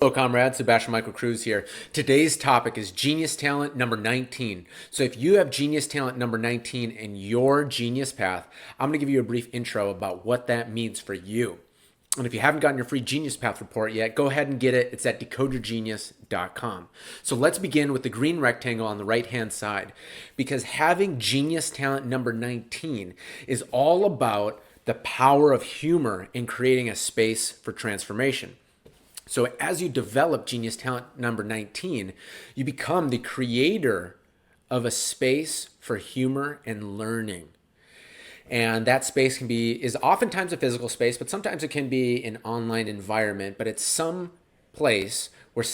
Hello, comrades. Sebastian Michael Cruz here. Today's topic is genius talent number 19. So, if you have genius talent number 19 in your genius path, I'm going to give you a brief intro about what that means for you. And if you haven't gotten your free Genius Path report yet, go ahead and get it. It's at decodeyourgenius.com. So let's begin with the green rectangle on the right-hand side, because having genius talent number 19 is all about the power of humor in creating a space for transformation. So as you develop genius talent number 19, you become the creator of a space for humor and learning. And that space is oftentimes a physical space, but sometimes it can be an online environment, but it's some place where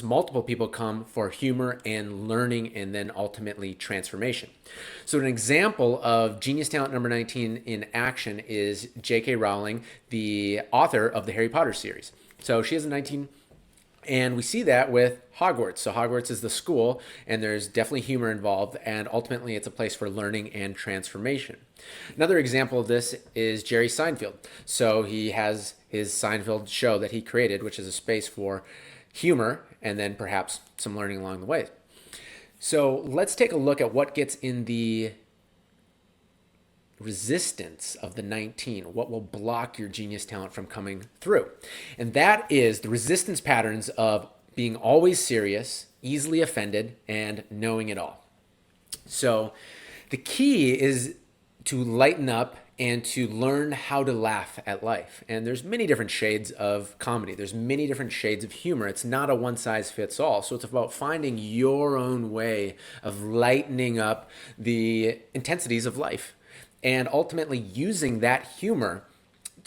multiple people come for humor and learning and then ultimately transformation. So an example of genius talent number 19 in action is J.K. Rowling, the author of the Harry Potter series. So she has a 19, and we see that with Hogwarts. So Hogwarts is the school, and there's definitely humor involved, and ultimately it's a place for learning and transformation. Another example of this is Jerry Seinfeld. So he has his Seinfeld show that he created, which is a space for humor and then perhaps some learning along the way. So let's take a look at what gets in the resistance of the 19, what will block your genius talent from coming through. And that is the resistance patterns of being always serious, easily offended, and knowing it all. So the key is to lighten up and to learn how to laugh at life. And there's many different shades of comedy. There's many different shades of humor. It's not a one size fits all. So it's about finding your own way of lightening up the intensities of life and ultimately using that humor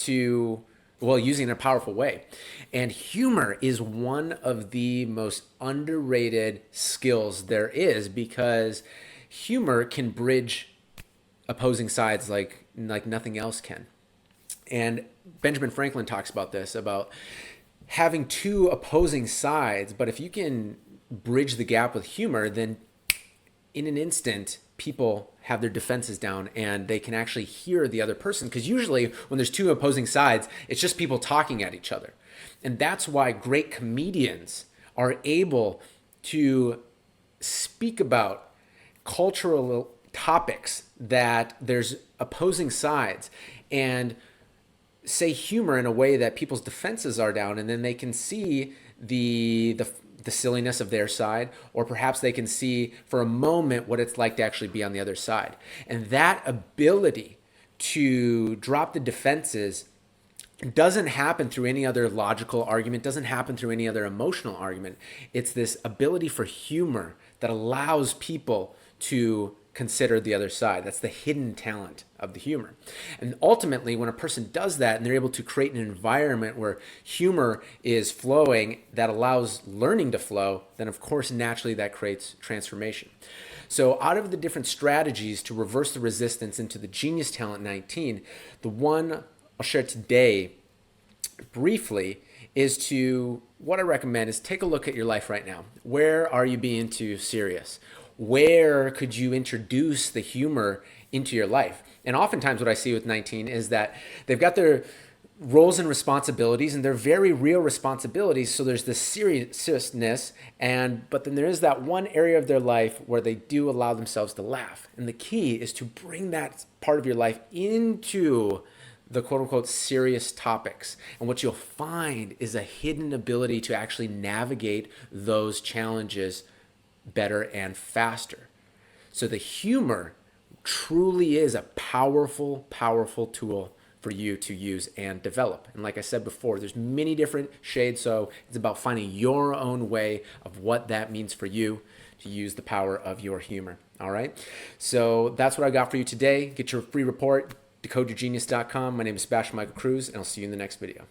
using it in a powerful way. And humor is one of the most underrated skills there is, because humor can bridge opposing sides like nothing else can. And Benjamin Franklin talks about this, about having two opposing sides, but if you can bridge the gap with humor, then in an instant, people have their defenses down and they can actually hear the other person. Because usually when there's two opposing sides, it's just people talking at each other. And that's why great comedians are able to speak about cultural topics that there's opposing sides and say humor in a way that people's defenses are down, and then they can see the silliness of their side, or perhaps they can see for a moment what it's like to actually be on the other side. And that ability to drop the defenses doesn't happen through any other logical argument, doesn't happen through any other emotional argument. It's this ability for humor that allows people to consider the other side. That's the hidden talent of the humor. And ultimately, when a person does that and they're able to create an environment where humor is flowing that allows learning to flow, then of course, naturally that creates transformation. So out of the different strategies to reverse the resistance into the Genius Talent 19, the one I'll share today briefly what I recommend is take a look at your life right now. Where are you being too serious? Where could you introduce the humor into your life? And oftentimes what I see with 19 is that they've got their roles and responsibilities, and they're very real responsibilities. So there's this seriousness, but then there is that one area of their life where they do allow themselves to laugh. And the key is to bring that part of your life into the quote unquote serious topics. And what you'll find is a hidden ability to actually navigate those challenges better and faster. So the humor truly is a powerful, powerful tool for you to use and develop. And like I said before, there's many different shades. So it's about finding your own way of what that means for you to use the power of your humor. All right. So that's what I got for you today. Get your free report, decodeyourgenius.com. My name is Sebastian Michael Cruz, and I'll see you in the next video.